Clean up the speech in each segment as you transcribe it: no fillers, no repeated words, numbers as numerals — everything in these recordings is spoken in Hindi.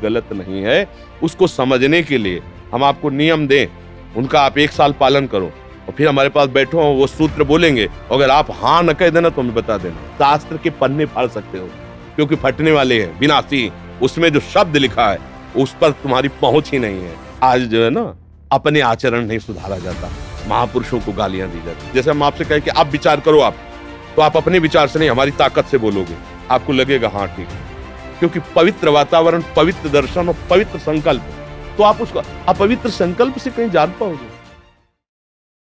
गलत नहीं है, उसको समझने के लिए हम आपको नियम दें, उनका आप 1 साल पालन करो और फिर हमारे पास बैठो, वो सूत्र बोलेंगे, अगर आप हाँ न कह देना तो हमें बता देना। शास्त्र के पन्ने फाड़ सकते हो क्योंकि फटने वाले हैं, विनाशी। उसमें जो शब्द लिखा है उस पर तुम्हारी पहुंच ही नहीं है। आज जो है ना, अपने आचरण नहीं सुधारा जाता, महापुरुषों को गालियां दी जाती। जैसे हम आपसे कहें कि आप विचार करो, आप तो आप अपने विचार से नहीं, हमारी ताकत से बोलोगे, आपको लगेगा हाँ ठीक है। क्योंकि पवित्र वातावरण, पवित्र दर्शन और पवित्र संकल्प, तो आप उसको अपवित्र संकल्प से कहीं जान पाओगे।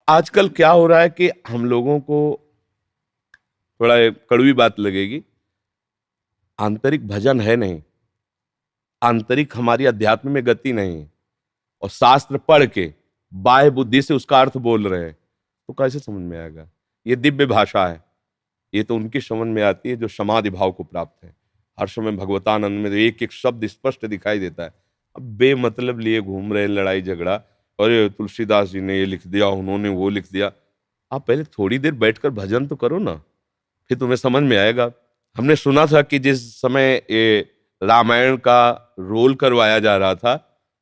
आजकल क्या हो रहा है कि हम लोगों को थोड़ा कड़वी बात लगेगी, आंतरिक भजन है नहीं, आंतरिक हमारी अध्यात्म में गति नहीं है, और शास्त्र पढ़ के बाह्य बुद्धि से उसका अर्थ बोल रहे हैं, तो कैसे समझ में आएगा? ये दिव्य भाषा है, ये तो उनकी समझ में आती है जो समाधि भाव को प्राप्त है। हर समय भगवतानंद में तो एक एक शब्द स्पष्ट दिखाई देता है। अब बेमतलब लिए घूम रहे लड़ाई झगड़ा, अरे तुलसीदास जी ने ये लिख दिया, उन्होंने वो लिख दिया। आप पहले थोड़ी देर बैठकर भजन तो करो ना, फिर तुम्हें समझ में आएगा। हमने सुना था कि जिस समय ये रामायण का रोल करवाया जा रहा था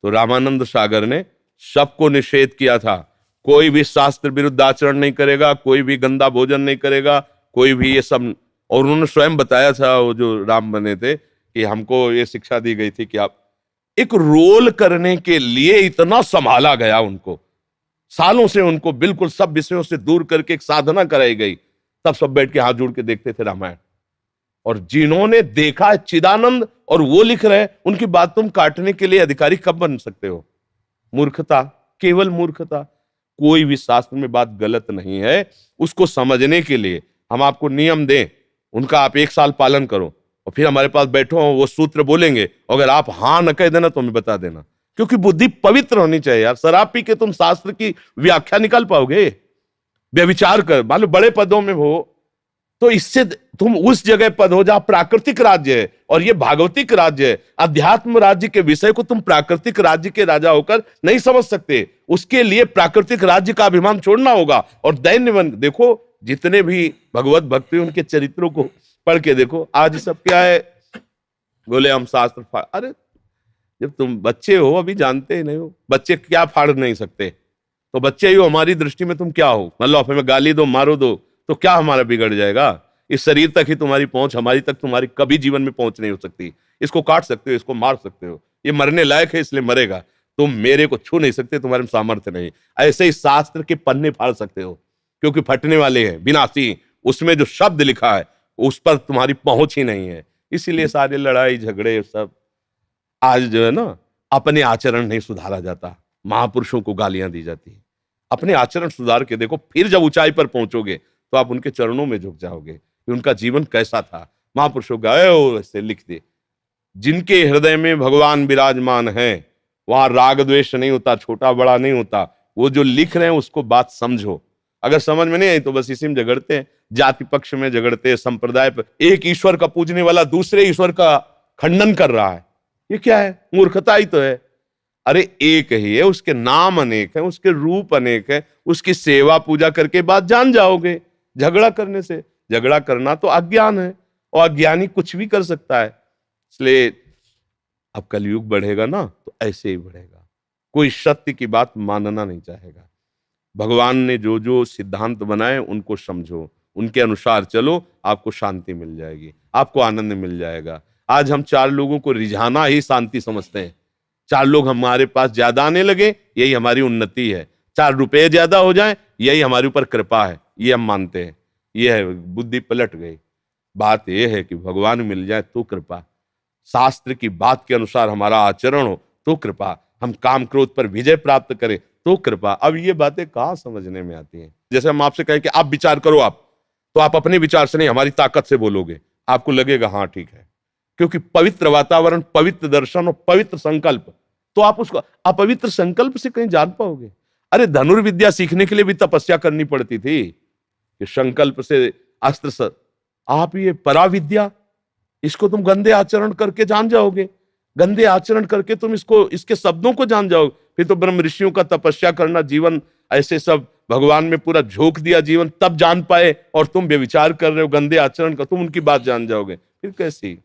तो रामानंद सागर ने सबको निषेध किया था, कोई भी शास्त्र विरुद्ध आचरण नहीं करेगा, कोई भी गंदा भोजन नहीं करेगा, कोई भी ये सब। और उन्होंने स्वयं बताया था, वो जो राम बने थे, कि हमको ये शिक्षा दी गई थी कि आप एक रोल करने के लिए इतना संभाला गया उनको, सालों से उनको बिल्कुल सब विषयों से दूर करके एक साधना कराई गई, तब सब बैठ के हाथ जोड़ के देखते थे रामायण। और जिन्होंने देखा है चिदानंद और वो लिख रहे हैं, उनकी बात तुम काटने के लिए अधिकारी कब बन सकते हो? मूर्खता, केवल मूर्खता। कोई भी शास्त्र में बात गलत नहीं है, उसको समझने के लिए हम आपको नियम दें, उनका आप 1 साल पालन करो और फिर हमारे पास बैठो, वो सूत्र बोलेंगे, अगर आप हाँ न कह देना तो हमें बता देना। क्योंकि बुद्धि पवित्र होनी चाहिए यार। शराब पी के तुम शास्त्र की व्याख्या निकाल पाओगे? व्यभिचार कर, मान लो बड़े पदों में हो, तो इससे तुम उस जगह पद हो जहां प्राकृतिक राज्य है और ये भागवतिक राज्य है। अध्यात्म राज्य के विषय को तुम प्राकृतिक राज्य के राजा होकर नहीं समझ सकते। उसके लिए प्राकृतिक राज्य का अभिमान छोड़ना होगा। और दैन्य देखो, जितने भी भगवत भक्ति उनके चरित्रों को पढ़ के देखो, आज सब क्या है, बोले हम शास्त्र अरे जब तुम बच्चे हो, अभी जानते ही नहीं हो, बच्चे क्या फाड़ नहीं सकते, तो बच्चे ही हो, हमारी दृष्टि में तुम क्या हो? मतलब हमें गाली दो, मारो दो, तो क्या हमारा बिगड़ जाएगा? इस शरीर तक ही तुम्हारी पहुंच, हमारी तक तुम्हारी कभी जीवन में पहुंच नहीं हो सकती। इसको काट सकते हो, इसको मार सकते हो, ये मरने लायक है इसलिए मरेगा, तुम मेरे को छू नहीं सकते, तुम्हारे में सामर्थ्य नहीं। ऐसे ही शास्त्र के पन्ने फाड़ सकते हो क्योंकि फटने वाले हैं, विनाशी। उसमें जो शब्द लिखा है उस पर तुम्हारी पहुंच ही नहीं है। इसीलिए सारे लड़ाई झगड़े सब। आज जो है ना, अपने आचरण नहीं सुधारा जाता, महापुरुषों को गालियां दी जाती है। अपने आचरण सुधार के देखो, फिर जब ऊंचाई पर पहुंचोगे तो आप उनके चरणों में झुक जाओगे कि उनका जीवन कैसा था। महापुरुषों गए हो ऐसे लिख दे, जिनके हृदय में भगवान विराजमान है वहां राग द्वेष नहीं होता, छोटा बड़ा नहीं होता। वो जो लिख रहे हैं उसको बात समझो। अगर समझ में नहीं आई तो बस इसी में झगड़ते हैं, जाति पक्ष में झगड़ते हैं, संप्रदाय पर। एक ईश्वर का पूजने वाला दूसरे ईश्वर का खंडन कर रहा है, ये क्या है? मूर्खता ही तो है। अरे एक ही है, उसके नाम अनेक है, उसके रूप अनेक है, उसकी सेवा पूजा करके बात जान जाओगे। झगड़ा करने से, झगड़ा करना तो अज्ञान है, और अज्ञानी कुछ भी कर सकता है। इसलिए अब कलयुग बढ़ेगा ना तो ऐसे ही बढ़ेगा, कोई सत्य की बात मानना नहीं चाहेगा। भगवान ने जो जो सिद्धांत बनाए उनको समझो, उनके अनुसार चलो, आपको शांति मिल जाएगी, आपको आनंद मिल जाएगा। आज हम 4 लोगों को रिझाना ही शांति समझते हैं। 4 लोग हमारे पास ज्यादा आने लगे, यही हमारी उन्नति है। 4 रुपए ज्यादा हो जाएं, यही हमारे ऊपर कृपा है, ये हम मानते हैं। ये है, बुद्धि पलट गई। बात यह है कि भगवान मिल जाए तो कृपा, शास्त्र की बात के अनुसार हमारा आचरण हो तो कृपा, हम काम क्रोध पर विजय प्राप्त करें तो कृपा। अब ये बातें कहाँ समझने में आती हैं? जैसे हम आपसे कहें कि आप विचार करो, आप तो आप अपने विचार से नहीं, हमारी ताकत से बोलोगे, आपको लगेगा हाँ ठीक है। क्योंकि पवित्र वातावरण, पवित्र दर्शन और पवित्र संकल्प, तो आप उसको अपवित्र संकल्प से कहीं जान पाओगे? अरे धनुर्विद्या सीखने के लिए भी तपस्या करनी पड़ती थी कि संकल्प से अस्त्र से। आप ये पराविद्या, इसको तुम गंदे आचरण करके जान जाओगे, गंदे आचरण करके तुम इसको, इसके शब्दों को जान जाओगे। फिर तो ब्रह्म ऋषियों का तपस्या करना, जीवन ऐसे सब भगवान में पूरा झोंक दिया जीवन, तब जान पाए। और तुम व्यभिचार कर रहे हो, गंदे आचरण का, तुम उनकी बात जान जाओगे, फिर कैसी?